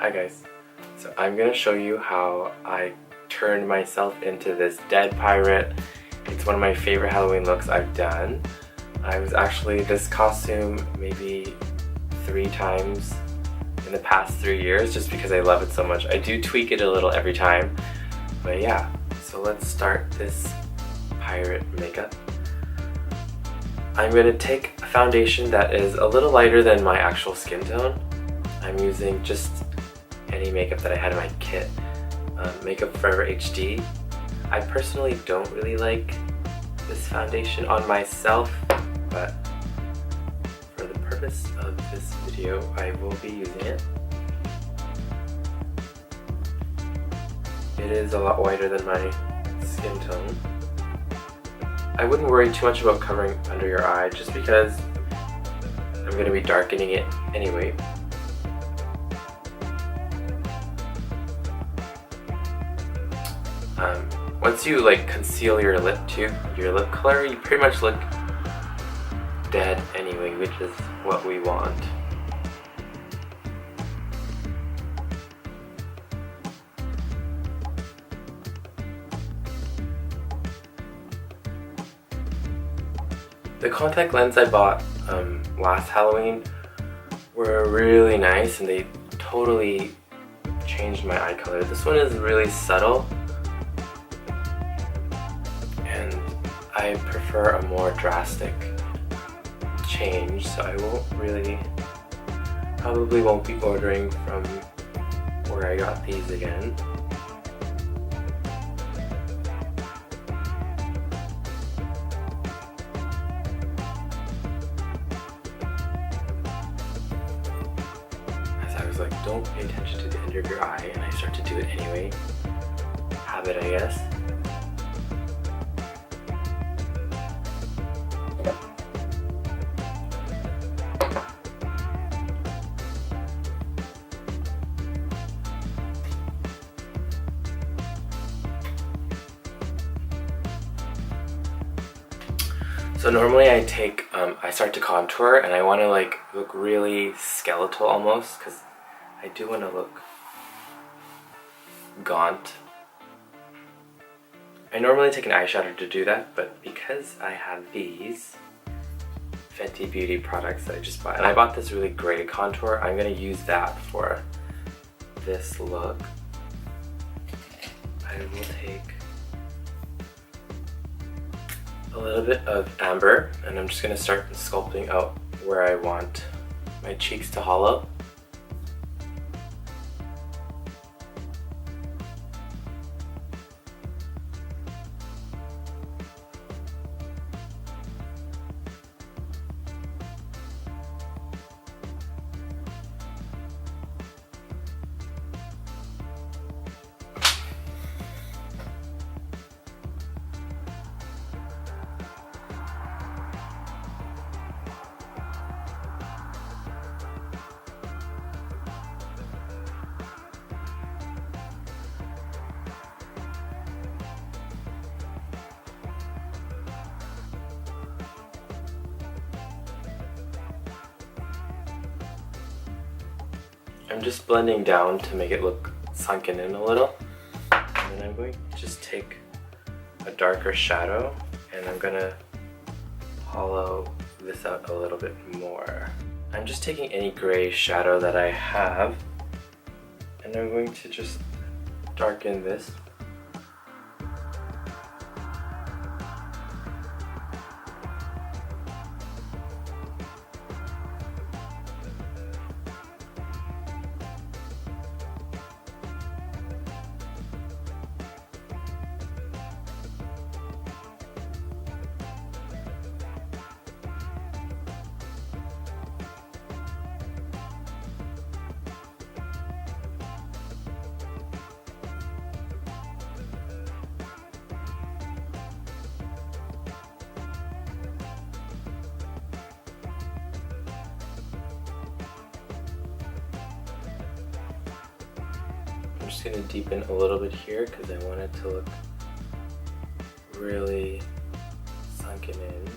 Hi guys, so I'm gonna show you how I turned myself into this dead pirate. It's one of my favorite Halloween looks I've done. I was actually this costume maybe 3 times in the past 3 years just because I love it so much. I do tweak it a little every time, but yeah, so let's start this pirate makeup. I'm going to take a foundation that is a little lighter than my actual skin tone. I'm using just any makeup that I had in my kit. Makeup Forever HD. I personally don't really like this foundation on myself, but for the purpose of this video, I will be using it. It is a lot whiter than my skin tone. I wouldn't worry too much about covering under your eye just because I'm going to be darkening it anyway. Once you conceal your lip color, you pretty much look dead anyway, which is what we want. The contact lens I bought last Halloween were really nice and they totally changed my eye color. This one is really subtle and I prefer a more drastic change, so I probably won't be ordering from where I got these again. I was like, don't pay attention to the end of your eye, and I start to do it anyway. Habit, I guess. So normally I start to contour and I want to look really skeletal almost, because I do want to look gaunt. I normally take an eyeshadow to do that, but because I have these Fenty Beauty products that I just bought, and I bought this really gray contour, I'm going to use that for this look. I will take a little bit of amber and I'm just going to start sculpting out where I want my cheeks to hollow. I'm just blending down to make it look sunken in a little. And then I'm going to just take a darker shadow and I'm going to hollow this out a little bit more. I'm just taking any gray shadow that I have and I'm going to just darken this. I'm just going to deepen a little bit here because I want it to look really sunken in.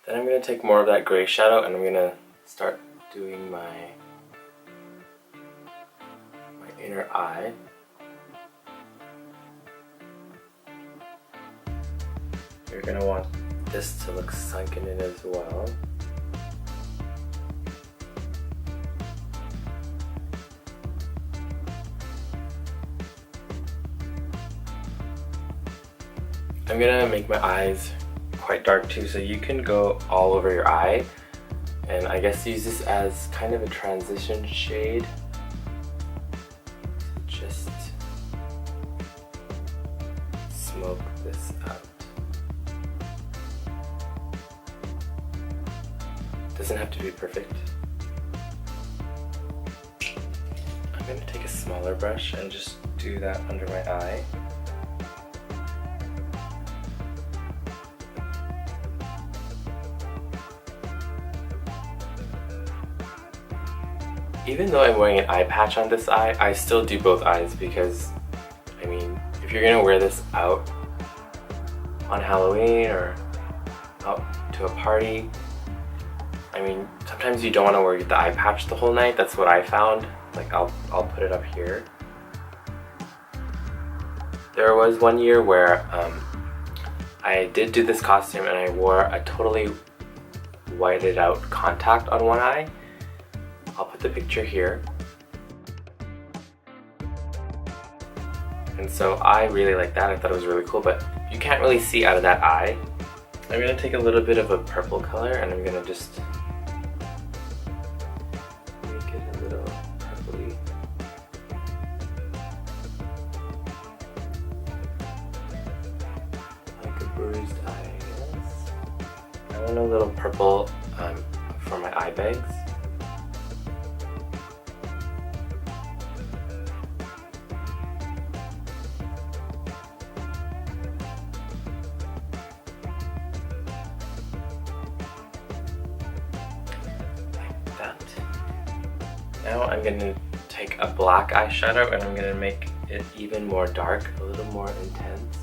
Then I'm going to take more of that gray shadow and I'm going to start doing my inner eye. You're going to want this to look sunken in as well. I'm gonna make my eyes quite dark too, so you can go all over your eye, and I guess use this as kind of a transition shade. Just smoke this out. Doesn't have to be perfect. I'm gonna take a smaller brush and just do that under my eye. Even though I'm wearing an eye patch on this eye, I still do both eyes because, I mean, if you're gonna wear this out on Halloween or out to a party, I mean, sometimes you don't want to wear the eye patch the whole night. That's what I found. Like, I'll put it up here. There was one year where I did do this costume and I wore a totally whited out contact on one eye. I'll put the picture here. And so I really like that. I thought it was really cool, but you can't really see out of that eye. I'm gonna take a little bit of a purple color and I'm gonna just make it a little purpley. Like a bruised eye, I guess. I want a little purple for my eye bags. Now I'm going to take a black eyeshadow and I'm going to make it even more dark, a little more intense.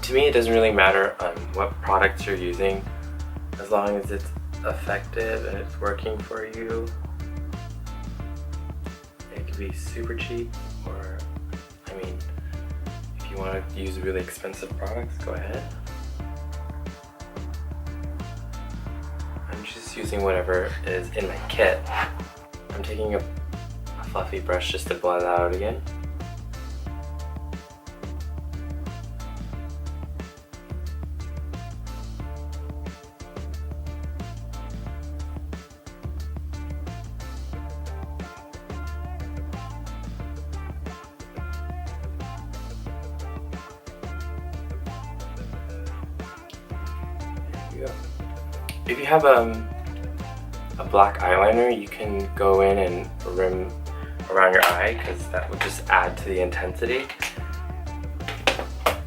To me, it doesn't really matter what products you're using, as long as it's effective and it's working for you. It could be super cheap, or, I mean, if you want to use really expensive products, go ahead. I'm just using whatever is in my kit. I'm taking a fluffy brush just to blend that out again. If you have a black eyeliner, you can go in and rim around your eye because that would just add to the intensity.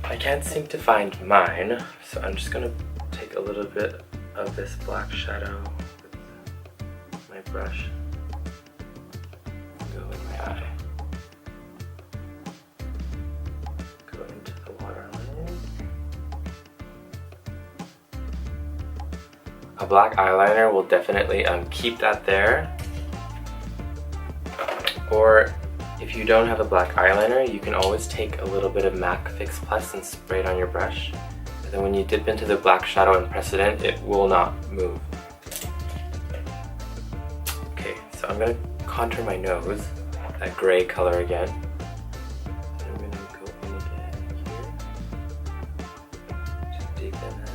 I can't seem to find mine, so I'm just going to take a little bit of this black shadow with my brush. Go in my eye. Go into the waterline. A black eyeliner will definitely keep that there. Or if you don't have a black eyeliner, you can always take a little bit of MAC Fix Plus and spray it on your brush. And then when you dip into the black shadow and press it in, it will not move. Okay, so I'm going to contour my nose, that gray color again. I'm going to go in again here. Just deepen that.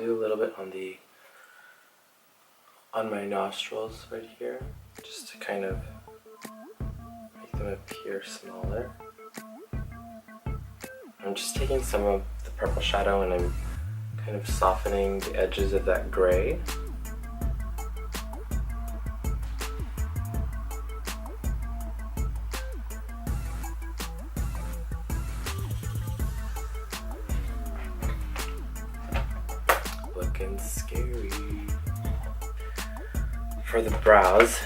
do a little bit on my nostrils right here, just to kind of make them appear smaller. I'm just taking some of the purple shadow and I'm kind of softening the edges of that gray. Looking scary. For the brows,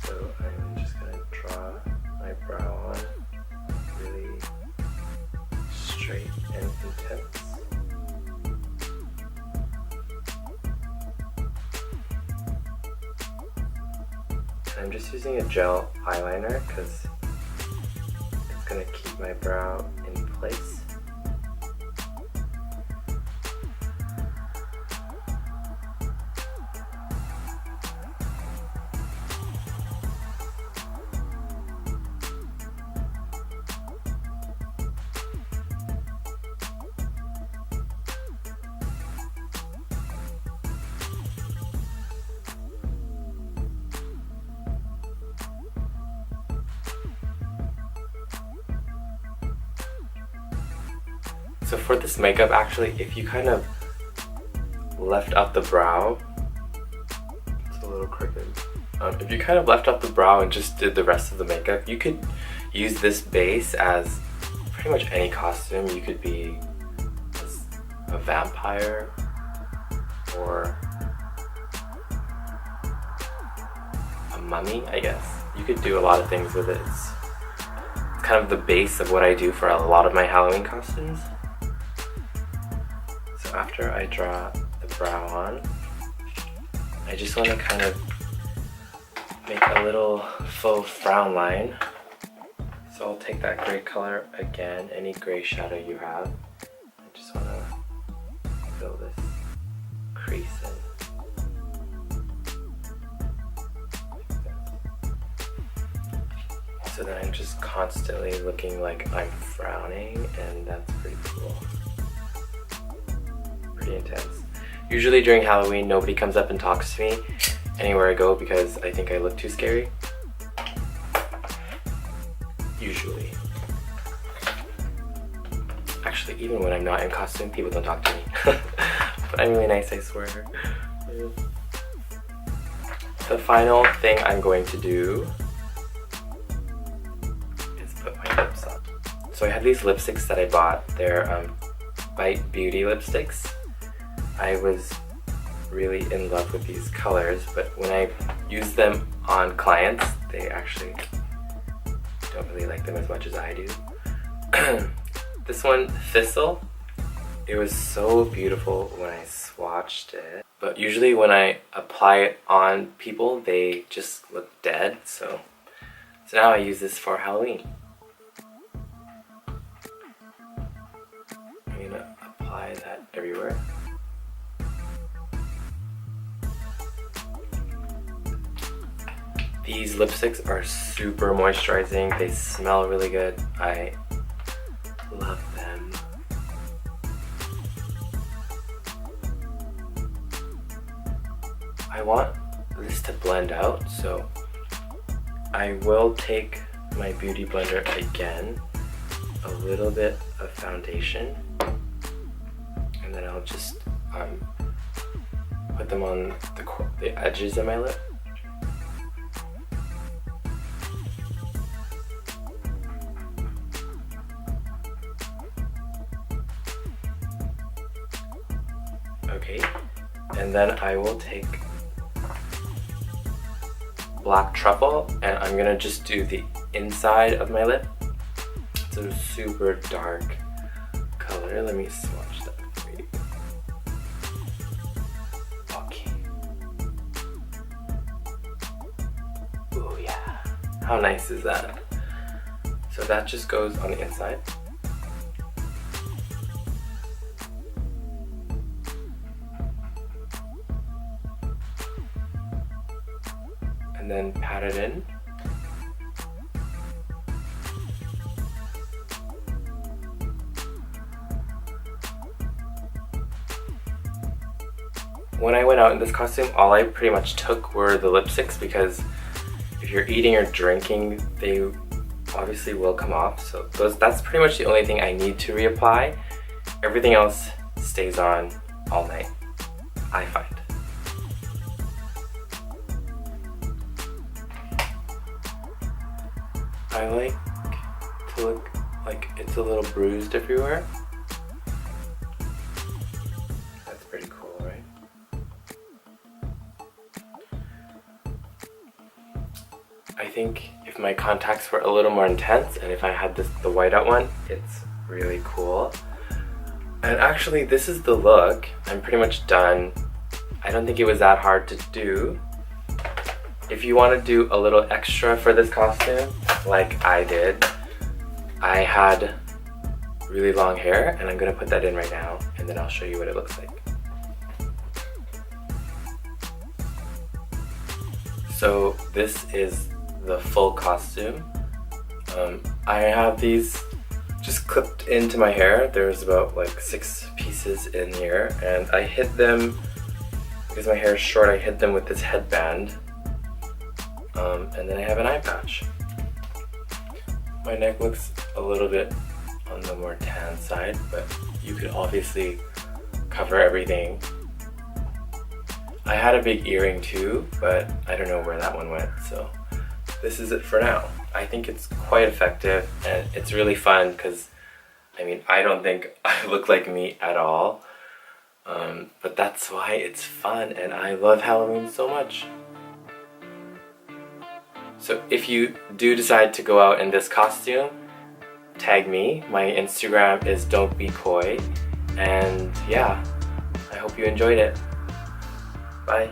so I'm just going to draw my brow on really straight and intense. I'm just using a gel eyeliner because it's going to keep my brow in place. So for this makeup, actually, if you kind of left out the brow, it's a little crooked. If you kind of left out the brow and just did the rest of the makeup, you could use this base as pretty much any costume. You could be a vampire or a mummy, I guess. You could do a lot of things with it. It's kind of the base of what I do for a lot of my Halloween costumes. So after I draw the brow on, I just want to kind of make a little faux frown line. So I'll take that gray color again, any gray shadow you have. I just want to fill this crease in. So then I'm just constantly looking like I'm frowning, and that's pretty cool. Pretty intense. Usually during Halloween, nobody comes up and talks to me anywhere I go because I think I look too scary. Usually. Actually, even when I'm not in costume, people don't talk to me. But I'm really nice, I swear. The final thing I'm going to do is put my lips on. So I have these lipsticks that I bought. They're Bite Beauty lipsticks. I was really in love with these colors, but when I use them on clients, they actually don't really like them as much as I do. This one, Thistle, it was so beautiful when I swatched it, but usually when I apply it on people, they just look dead, so now I use this for Halloween. I'm gonna apply that everywhere. These lipsticks are super moisturizing. They smell really good. I love them. I want this to blend out, so I will take my beauty blender again, a little bit of foundation, and then I'll just put them on the edges of my lip. Okay, and then I will take black truffle and I'm gonna just do the inside of my lip. It's a super dark color. Let me swatch that for you. Okay. Oh yeah, how nice is that? So that just goes on the inside. And then pat it in. when I went out in this costume, all I pretty much took were the lipsticks because if you're eating or drinking, they obviously will come off. So that's pretty much the only thing I need to reapply. Everything else stays on all night, I find. I like to look like it's a little bruised everywhere. That's pretty cool, right? I think if my contacts were a little more intense and if I had the whiteout one, it's really cool. And actually this is the look. I'm pretty much done. I don't think it was that hard to do. If you want to do a little extra for this costume, like I did, I had really long hair and I'm gonna put that in right now and then I'll show you what it looks like. So this is the full costume. I have these just clipped into my hair. There's about like 6 pieces in here and I hid them, because my hair is short, I hid them with this headband. And then I have an eye patch. My neck looks a little bit on the more tan side, but you could obviously cover everything. I had a big earring too, but I don't know where that one went, so this is it for now. I think it's quite effective and it's really fun because, I mean, I don't think I look like me at all, but that's why it's fun and I love Halloween so much. So if you do decide to go out in this costume, tag me. My Instagram is don'tbekhoi. And yeah, I hope you enjoyed it. Bye.